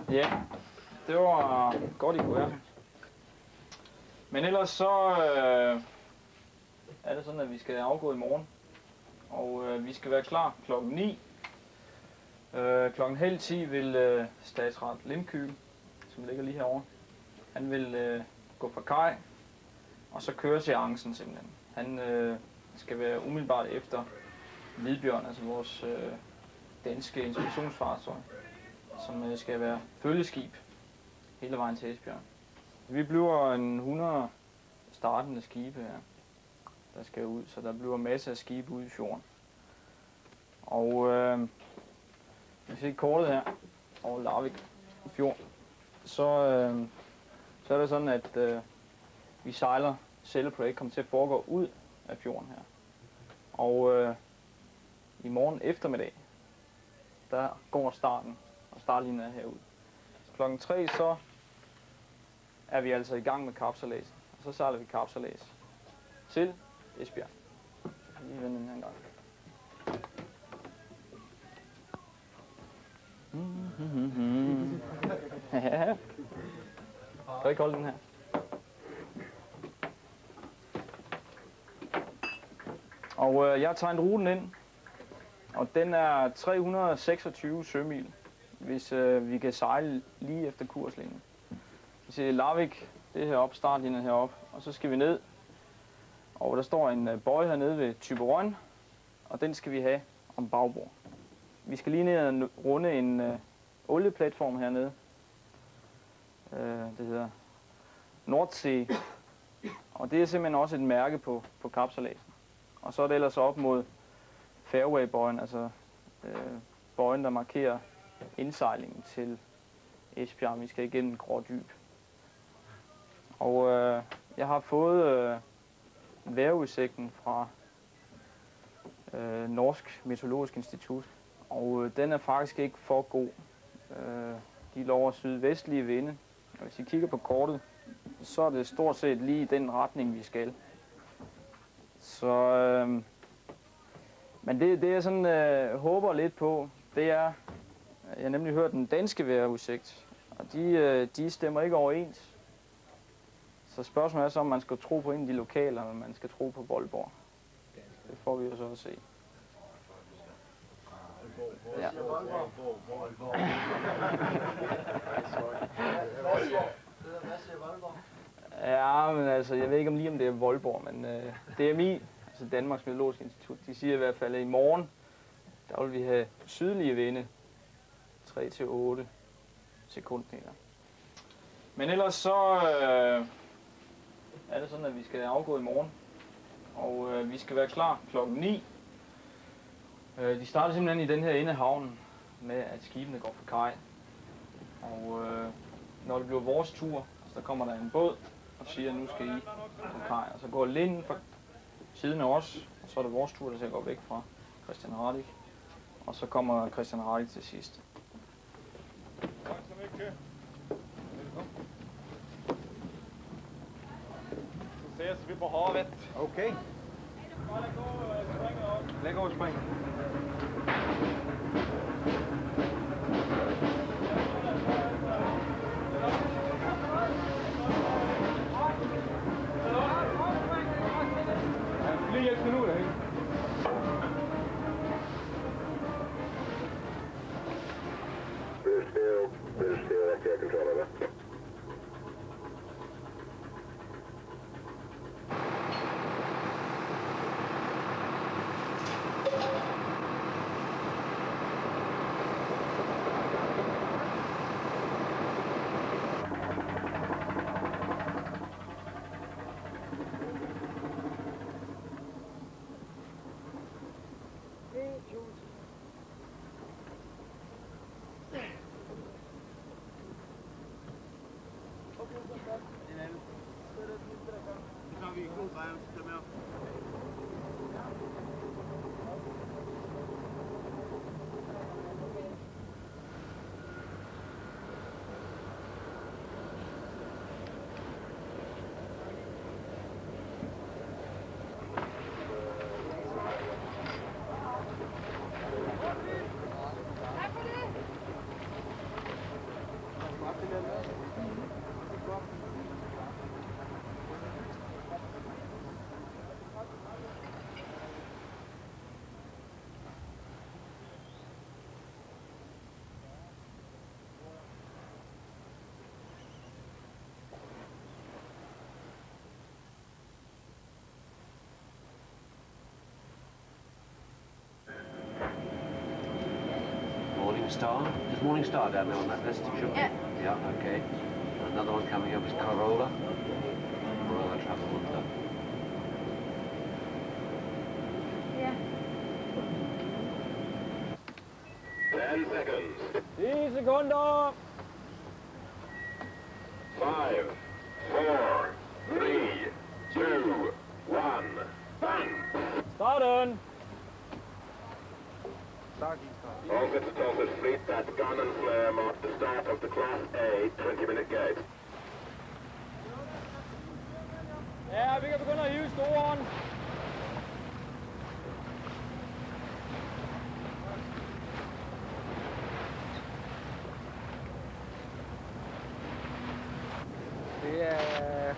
Ja, det var godt, I kunne være. Men ellers så er det sådan, at vi skal afgå i morgen. Og vi skal være klar klokken 9. Klokken 9:30 vil statsret Limkyl, som ligger lige herovre, han vil gå fra kaj, og så køre seancen simpelthen. Han skal være umiddelbart efter Hvidbjørn, altså vores danske inspektionsfartøj, som skal være følgeskib hele vejen til Esbjerg. Vi bliver en 100 startende skibe her, der skal ud, så der bliver masser af skibe ude i fjorden. Og hvis vi kortet her over Larvik Fjord, så er det sådan, at vi sejler Selleprojekt kommer til at foregå ud af fjorden her. Og i morgen eftermiddag, der går starten, og startlinjen er herud. Klokken 3 så er vi altså i gang med kapsejladsen, og så sejler vi kapsejlads til Esbjerg. Lige vende den her gang. Ja. Kan du ikke holde den her? Og jeg har tegnet ruten ind, og den er 326 sømil, hvis vi kan sejle lige efter kurslinjen. Vi ser Larvik, det er heroppe, startlinjen heroppe, og så skal vi ned. Og der står en bøje hernede ved Thyborøn, og den skal vi have om bagbord. Vi skal lige ned og runde en olieplatform hernede. Det hedder Nordsee, og det er simpelthen også et mærke på kapsejladsen. Og så er det ellers op mod fairway-bøjen, altså bøjen, der markerer indsejlingen til Esbjerg. Vi skal igennem Grådyb. Og jeg har fået vejrudsigten fra Norsk Meteorologisk Institut, og den er faktisk ikke for god. De lover sydvestlige vinde, og hvis I kigger på kortet, så er det stort set lige i den retning, vi skal. Så, men det jeg sådan håber lidt på, det er, jeg har nemlig hørt den danske vejrudsigt, og de stemmer ikke overens. Så spørgsmålet er så, om man skal tro på en af de lokale, eller om man skal tro på Voldborg. Det får vi jo så at se. Ja. Ja, men altså, jeg ved ikke om det er Voldborg, men DMI, altså Danmarks Meteorologiske Institut, de siger i hvert fald, at i morgen, der vil vi have sydlige vinde, 3-8 sekundmeter. Men ellers så er det sådan, at vi skal afgå i morgen, og vi skal være klar klokken 9. De starter simpelthen i den her ende af havnen med, at skibene går fra kaj. Og når det bliver vores tur, så kommer der en båd og siger, at nu skal I på kaj. Og så går linden fra siden af os, og så er det vores tur, der skal gå væk fra Christian Radik. Og så kommer Christian Radik til sidst. Tak så mycket. Så ses vi på havet. Okay. Læg over og spring. Lige hjælp nu, ikke? British Steel, air control, over. Morning Star. Is Morning Star down there on that list? Should be. Yeah. Yeah, okay. Another one coming up is Corolla. Corolla Travelwinter. Ja. 10 seconds. 10 sekunder. 5, 4, 3, 2, 1. Bang! Starten. All set to toss fleet, that gun and flare mark the start of the Class A 20-minute gate. Ja, vi kan begynde at hive storen. Det er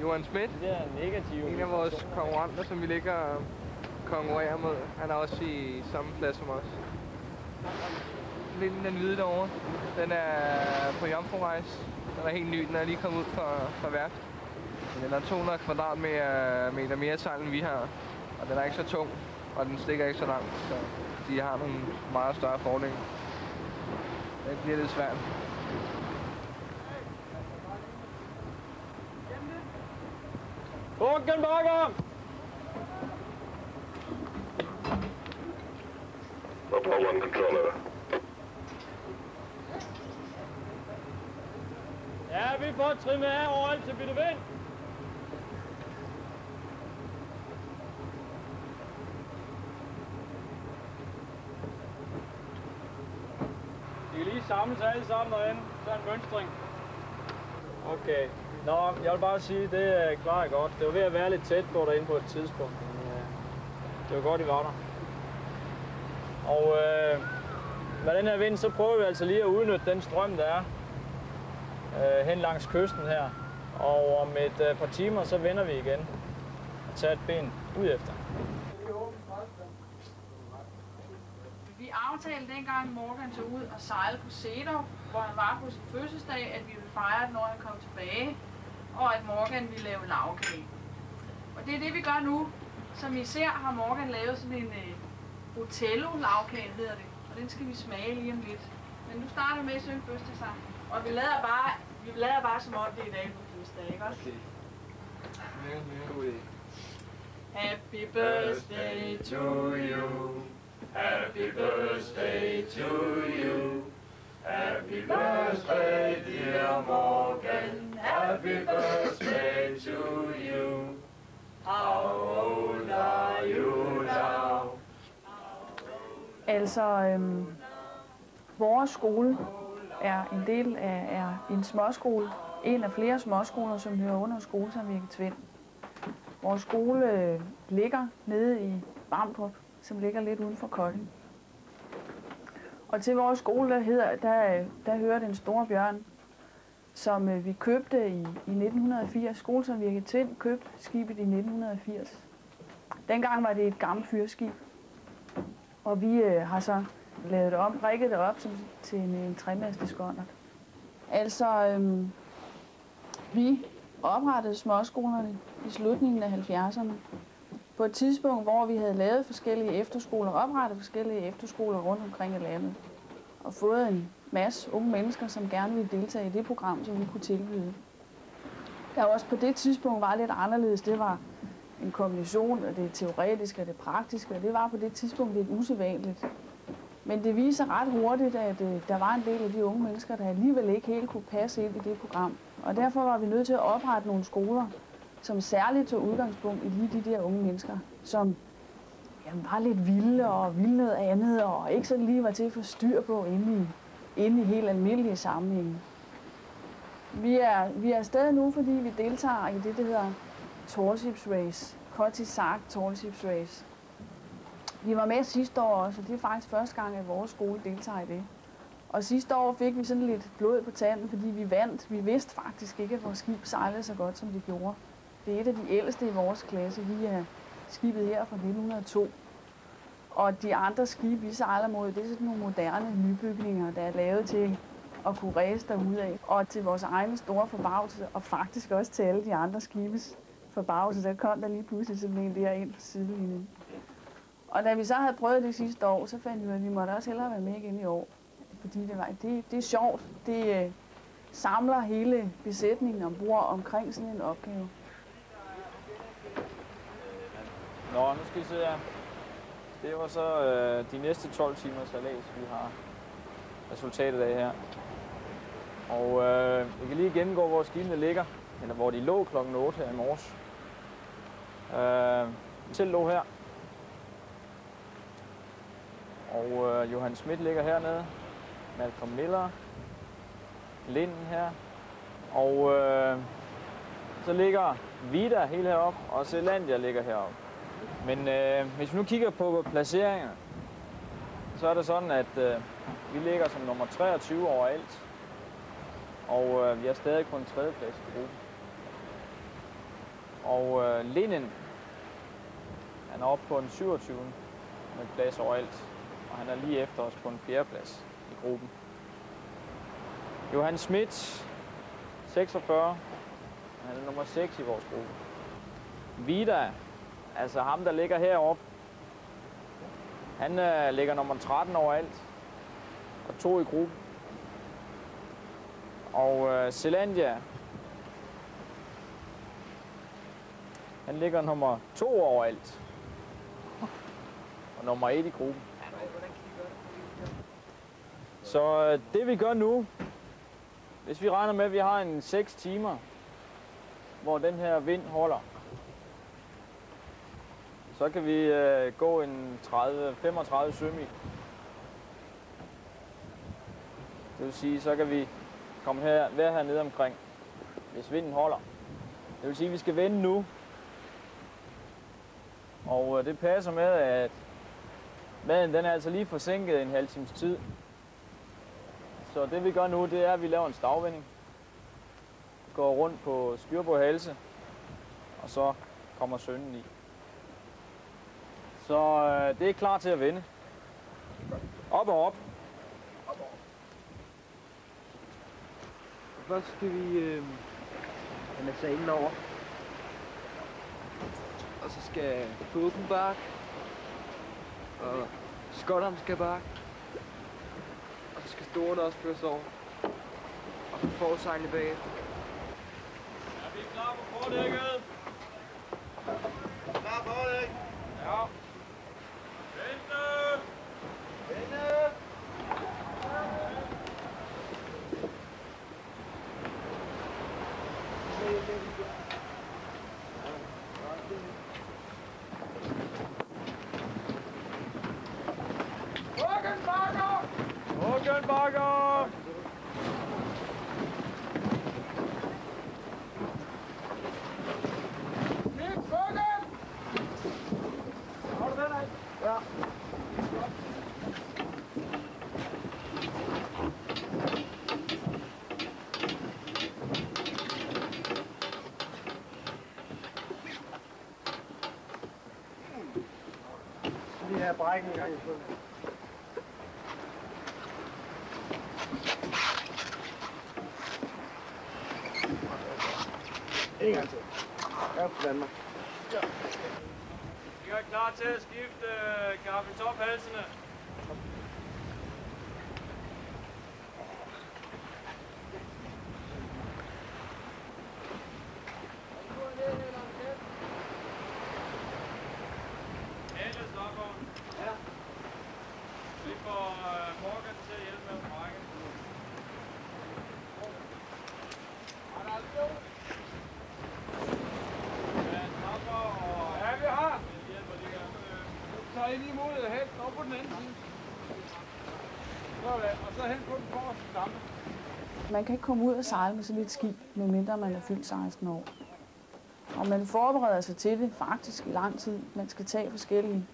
Johan Schmidt, Det er negativt. en af vores konkurrenter, som vi ligger og konkurrerer med. Han er også i samme plads som os. Vinden, den hvide derovre, den er på jomfrurejs. Den er helt ny, den er lige kommet ud fra værft. Men den er 200 kvadratmeter mere sejl, end vi har. Og den er ikke så tung, og den stikker ikke så langt, så de har nogle meget større fordele. Det bliver lidt svært. Bukken bakker! Apollo 1 controller. Ja, vi får trimmet af overalt til bytte vind. De kan lige samles alle sammen derinde. Så en mønstring. Okay. Nå, jeg vil bare sige, det klarer jeg godt. Det var ved at være lidt tæt på derinde på et tidspunkt. Men, det var godt, I var der. Og med den her vind, så prøver vi altså lige at udnytte den strøm, der er hen langs kysten her. Og om et par timer, så vender vi igen og tager et ben ud efter. Vi aftalte dengang Morgan tog ud og sejlede på Sedov, hvor han var på sin fødselsdag, at vi ville fejre det, når han kom tilbage, og at Morgan ville lave lavkage. Og det er det, vi gør nu. Som I ser, har Morgan lavet sådan en Otello-lavkage, hedder det. Og den skal vi smage lige om lidt. Men nu starter vi med at synge fødselsdagssang. Og vi lader bare som om det er i dag på fødselsdag, ikke også? Okay. Happy birthday to you. Happy birthday to you. Happy birthday, dear Morgan. Happy birthday to you. How old are you now? Altså, vores skole er en del af en småskole. En af flere småskoler, som hører under Skolesamvirket Tvind. Vores skole ligger nede i Vamdrup, som ligger lidt uden for Kolding. Og til vores skole, der hører den store bjørn, som vi købte i 1980. Skolesamvirket Tvind købte skibet i 1980. Dengang var det et gammelt fyrskib, og vi har så lavet det om, rigget det op til en tremastet skonnert. Altså, vi oprettede småskolerne i slutningen af 70'erne. På et tidspunkt, hvor vi havde lavet forskellige efterskoler, oprettet forskellige efterskoler rundt omkring i landet. Og fået en masse unge mennesker, som gerne ville deltage i det program, som vi kunne tilbyde. Der også på det tidspunkt var lidt anderledes. Det var en kombination af det teoretiske og det praktiske, og det var på det tidspunkt lidt usædvanligt. Men det viser ret hurtigt, at der var en del af de unge mennesker, der alligevel ikke helt kunne passe ind i det program. Og derfor var vi nødt til at oprette nogle skoler, som særligt tog udgangspunkt i lige de der unge mennesker, som var lidt vilde og ville noget andet, og ikke sådan lige var til at få styr på inde i helt almindelige sammenhænge. Vi er stadig nu, fordi vi deltager i det, der hedder Tallships Race. Cutty Sark Tallships Race. Vi var med sidste år også, og det er faktisk første gang, at vores skole deltager i det. Og sidste år fik vi sådan lidt blod på tanden, fordi vi vandt. Vi vidste faktisk ikke, at vores skib sejlede så godt, som det gjorde. Det er et af de ældste i vores klasse. Vi er skibet her fra 1902. Og de andre skibe, vi sejler mod, det er sådan nogle moderne nybygninger, der er lavet til at kunne ræse derudad. Og til vores egne store forbavelse, og faktisk også til alle de andre skibes forbavelse, der kom der lige pludselig sådan en der ind på sidelinjen. Og da vi så havde prøvet det sidste år, så fandt vi ud af, at vi måtte også hellere være med igen i år. Fordi det er sjovt. Det samler hele besætningen ombord omkring sådan en opgave. Nå, nu skal I se her. Det var så de næste 12 timers sejlads, vi har resultatet af her. Og vi kan lige gennemgå, hvor skibene ligger, eller hvor de lå klokken 8 her i morges. Til lå her. Og Johan Schmidt ligger hernede. Malcolm Miller. Linden her. Og så ligger Vida helt heroppe, og Zealandia ligger heroppe. Men hvis vi nu kigger på placeringerne, så er det sådan, at vi ligger som nummer 23 overalt. Og vi har stadig kun en tredjeplads i gruppen. Og Linden, han er oppe på en 27. med plads overalt. Og han er lige efter os på en 4. plads i gruppen. Johan Schmidt, 46. Han er nummer 6 i vores gruppe. Vida, altså ham, der ligger heroppe, han ligger nummer 13 overalt. Og 2 i gruppen. Og Zealandia, han ligger nummer 2 overalt. Og nummer 1 i gruppen. Så det vi gør nu, hvis vi regner med, at vi har en 6 timer, hvor den her vind holder, så kan vi gå en 35 sømil. Det vil sige, så kan vi være hernede omkring, hvis vinden holder. Det vil sige, at vi skal vende nu. Og det passer med, at maden den er altså lige forsinket en halv times tid. Så det vi gør nu, det er, at vi laver en stavvending. Går rundt på styrbordhalse, og så kommer sønnen i. Så det er klar til at vende. Op og op. Først skal vi have massalen over. Og så skal Fåben bakke. Og skotteren skal bakke. Og så skal Storen også føres over. Og så forsejlene bagefter. Er vi klar på fordækket? Klar på det. Ja. Vente! Vende. Håkan bakker! Vi har brækken en gang i stedet. En gang til. Ja, på Danmark. Ja. Vi er klar til at skifte kaffetophalsene. Alle stopper. Ja. Vi får Og så hen på den forreste lampe. Man kan ikke komme ud og sejle med sådan et skib, medmindre man er fyldt 16 år. Og man forbereder sig til det faktisk i lang tid. Man skal tage forskellige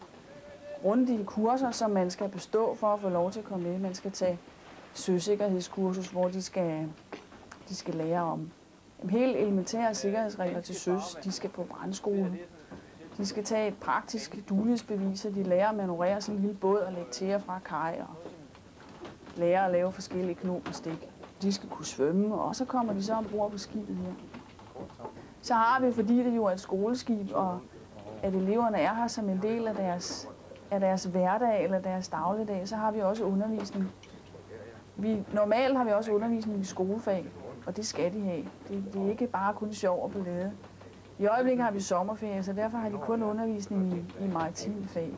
grundige kurser, som man skal bestå for at få lov til at komme med. Man skal tage søsikkerhedskursus, hvor de skal lære om helt elementære sikkerhedsregler til søs. De skal på brandskole. De skal tage et praktisk duelighedsbevis, så de lærer at manøvrere sådan en lille båd og lægge til og fra kaj og lære at lave forskellige knop og stik. De skal kunne svømme, og så kommer de så ombord på skibet her. Så har vi, fordi det jo er et skoleskib, og at eleverne er her som en del af deres hverdag eller deres dagligdag, så har vi også undervisning. Normalt har vi også undervisning i skolefag, og det skal de have. Det er ikke bare kun sjov og ballade. I øjeblikket har vi sommerferie, så derfor har de kun undervisning i maritime fag.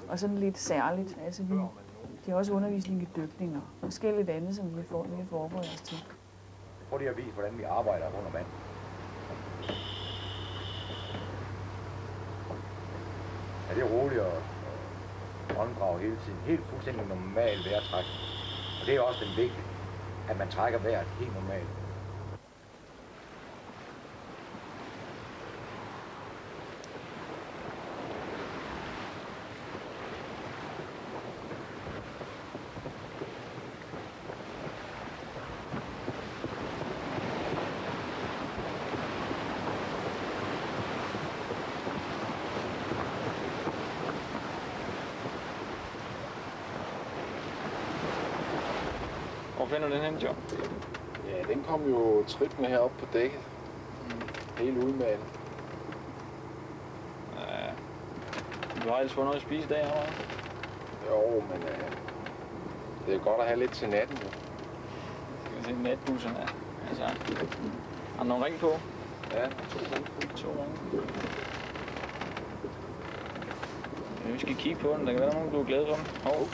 Og sådan lidt særligt. Altså de har også undervisning i dykning og forskelligt andet, som vi forbereder os til. Prøv lige at vise, hvordan vi arbejder under vand. Ja, det er roligt og åndedrag hele tiden. Helt fuldstændig normal vejrtræk. Og det er også den vigtige, at man trækker vejret helt normalt. Hvor finder du den hen, John? Ja, den kom jo trippende heroppe på dækket. Helt udmalet. Ja. Du har ellers fået noget at spise i dag, eller hvad? Jo, men det er godt at have lidt til natten, jo. Skal vi se natbusserne? Altså, har du nogen ring på? Ja, 2 ringe. 2 ringe. Ja, vi skal kigge på den. Der kan være nogen, du er glad for den. Hov.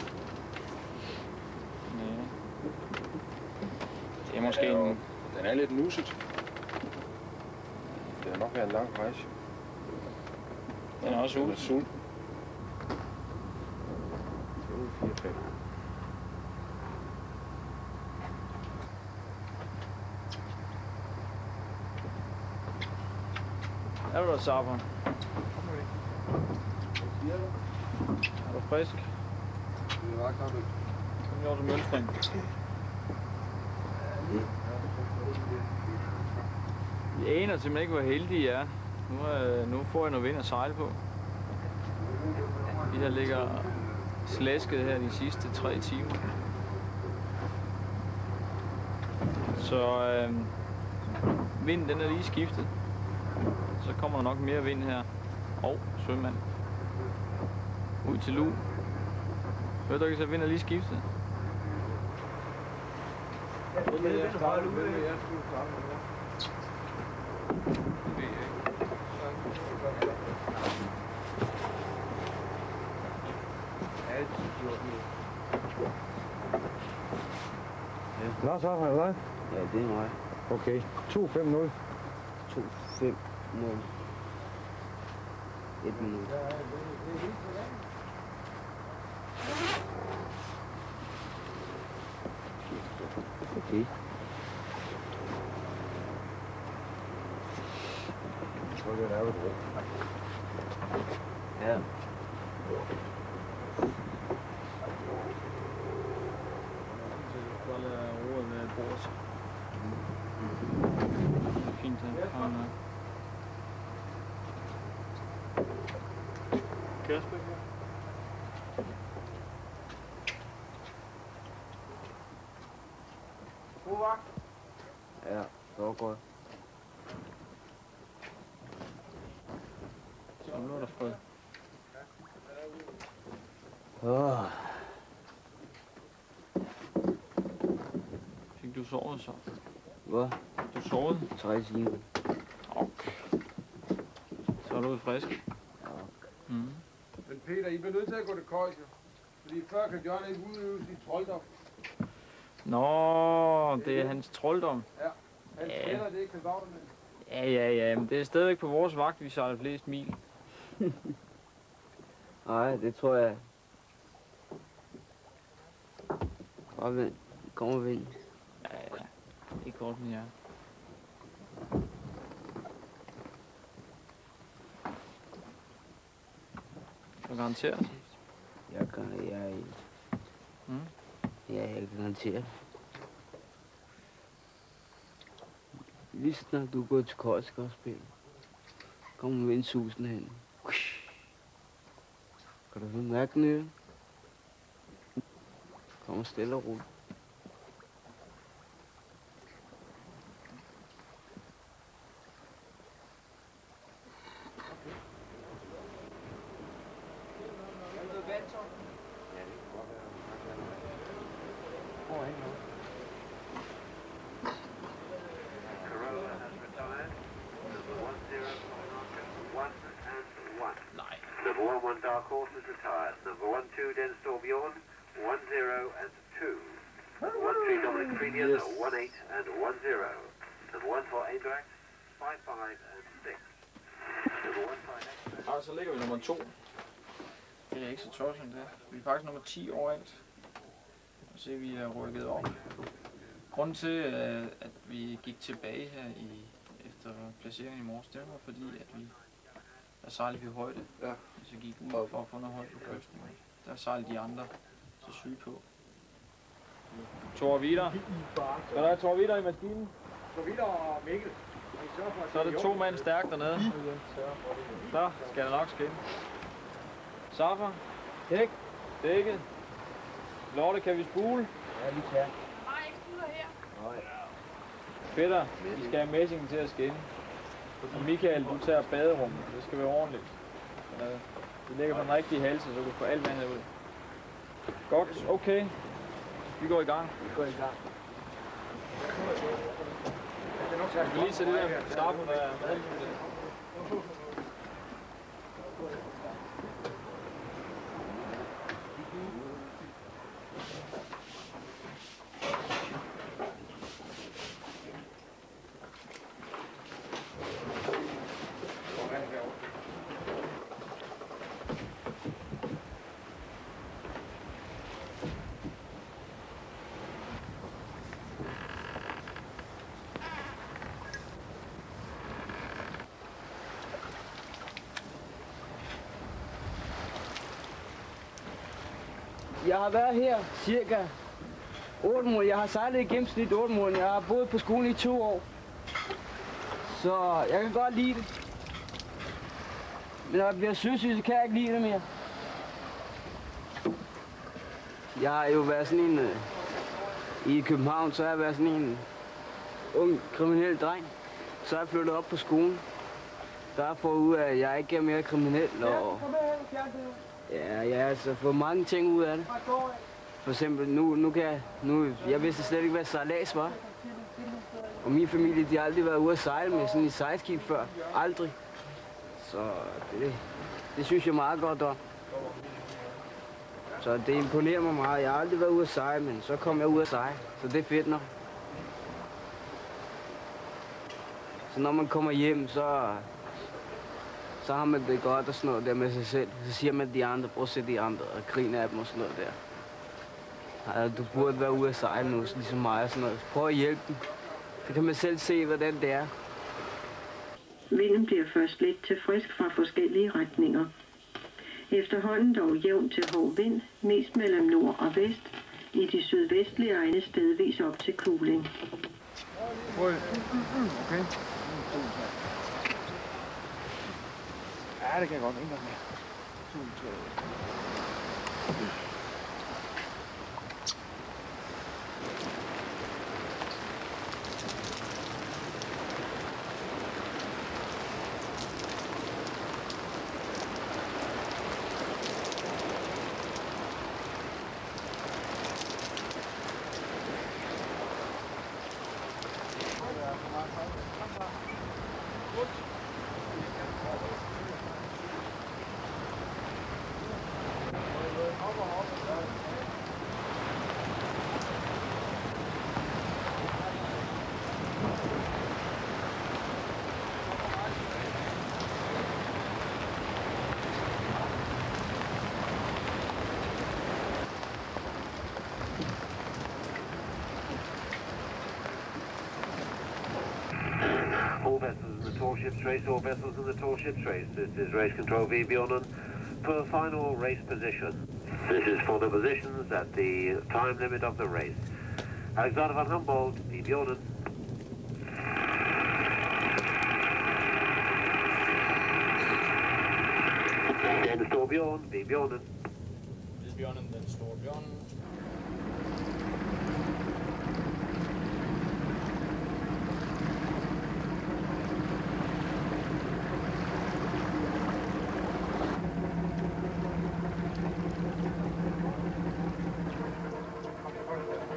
Det er måske en... Den er lidt nusset. Det har nok været en lang rejse. Den er også ude. Sult. 4-5. Er du der, Sabra? Er du frisk? Det er ret godt. Kom lige over til Mølfring. Jeg aner simpelthen ikke, hvor heldige I er. Nu får jeg noget vind at sejle på. Vi har ligger slæsket her de sidste 3 timer. Så vinden den er lige skiftet. Så kommer der nok mere vind her. Og sømand. Ud til Lu. Hørte du ikke, så vinden er lige skiftet? Nå, så har du hvad? Ja, det er mig. Okay, 2-5-0. 2-5-0. 1 minut. Okay. Så er det ærligt ro. Ja. Bare lade roret med bordet. Det er fint her. Kasper? God vagt. Ja, det var godt. Så nu er der fred. Fik du sovet så? Hvad? Du sovet? 3 timer. Okay. Så er du frisk? Ja. Mm. Men Peter, I bliver nødt til at gå til køjs, jo. Fordi før kan John ikke udøve sin trolddom. Nå, det er hans trolddom. Ja, han Ja. spiller det ikke kan med. Ja, men det er stadigvæk på vores vagt, vi sejler flest mil. Nej, det tror jeg. Bare vent. Kom og vind. Ja. Ikke kort med jer. Du kan garantere? Jeg kan garantere. Lige snart du er gået til Korsik og spille. Kom og vind susen hen. Kan du mærke den øre? Kom stille og roligt. Number 1, Dark Horse is retired. Number 1, 2, Den Storbjorn, 1, 0 and 2. Number 1, 3, Dominic Fredian, 1, 8 and 1, 0. Number 1 for Eindracht, 5, 5 and 6. Number 1, 5. Og så ligger vi nummer 2. Det er ikke så tosset det. Vi er faktisk nummer 10 overalt. Og se, vi er rykket op. Grunden til, at vi gik tilbage her efter placeringen i morges, det var fordi, at der sejlede vi højde. Ja. Så gik ud for at få noget højde på kysten. Der sejlede de andre så syge på. Thor Vider. Skal der have Thor Vider i maskinen? Thor Vider og Mikkel. Så er det 2 mand stærkt dernede. Så skal det nok ske. Safar. Hæk. Dækket. Lotte, kan vi spule? Ja, vi kan. Nej, ikke spuler her. Nej. Peter, vi skal have messingen til at skinne. Og Michael, du tager baderummet. Det skal være ordentligt. Vi lægger på den rigtige halse, så du får alt vandet ud. Godt, okay. Vi går i gang. Jeg vil lige se det der starten af maden. Jeg har været her cirka 8 måneder. Jeg har sejlet i gennemsnit 8 måneder. Jeg har boet på skolen i 2 år. Så jeg kan godt lide det. Men når jeg bliver søsyg, så kan jeg ikke lide det mere. Jeg har jo været sådan en... I København, så har jeg været sådan en ung kriminel dreng. Så er jeg flyttet op på skolen. Der har jeg fået ud af, at jeg ikke er mere kriminel. Og ja, jeg har altså fået mange ting ud af det. For eksempel, jeg vidste slet ikke, hvad sejlads var. Og min familie, de har aldrig været ude at sejle med sådan et sejlskib før. Aldrig. Så det synes jeg er meget godt om. Så det imponerer mig meget. Jeg har aldrig været ude at sejle, men så kom jeg ud at sejle. Så det er fedt nok. Så når man kommer hjem, så har man det godt og sådan noget der med sig selv. Så siger man de andre, prøv at se de andre og griner af dem og sådan noget der. Altså, du burde være ude at sejle nu, ligesom mig og sådan noget. Prøv at hjælpe dem. Så kan man selv se, hvordan det er. Vinden bliver først lidt til frisk fra forskellige retninger. Efterhånden dog jævn til hård vind, mest mellem nord og vest, i de sydvestlige egne stedvis op til kuling. Okay. Ja, det kan jeg godt. En gang mere. 2, 3. all vessels in the tall ship's race, all vessels in the tall ship's race. This is race control V Bjornen for final race position. This is for the positions at the time limit of the race. Alexander van Humboldt, V Bjornen. Den Storbjorn, V Bjornen. V Bjornen, den Storbjorn.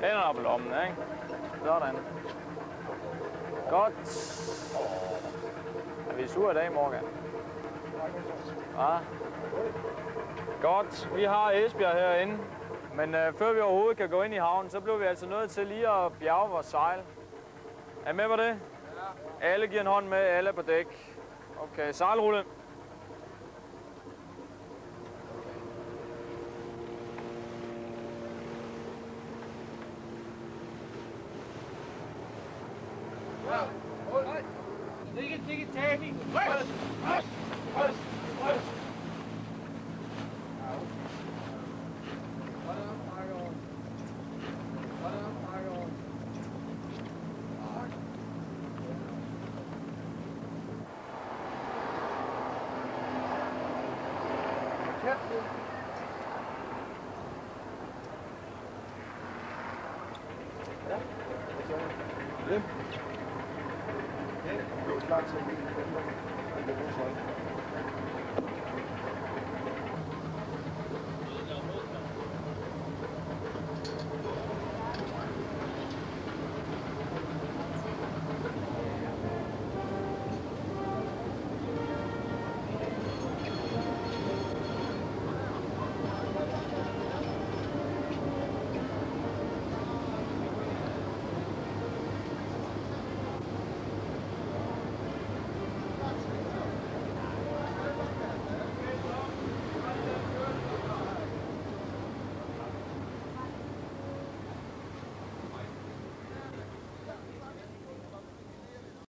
Hænderne op i lommen, ikke? Sådan. Godt. Er vi sure i dag, Morgan? Ja. Godt. Vi har Esbjerg herinde. Men før vi overhovedet kan gå ind i havnen, så bliver vi altså nødt til lige at bjerge vores sejl. Er I med på det? Ja. Alle giver en hånd med, alle på dæk. Okay, sejlrulle.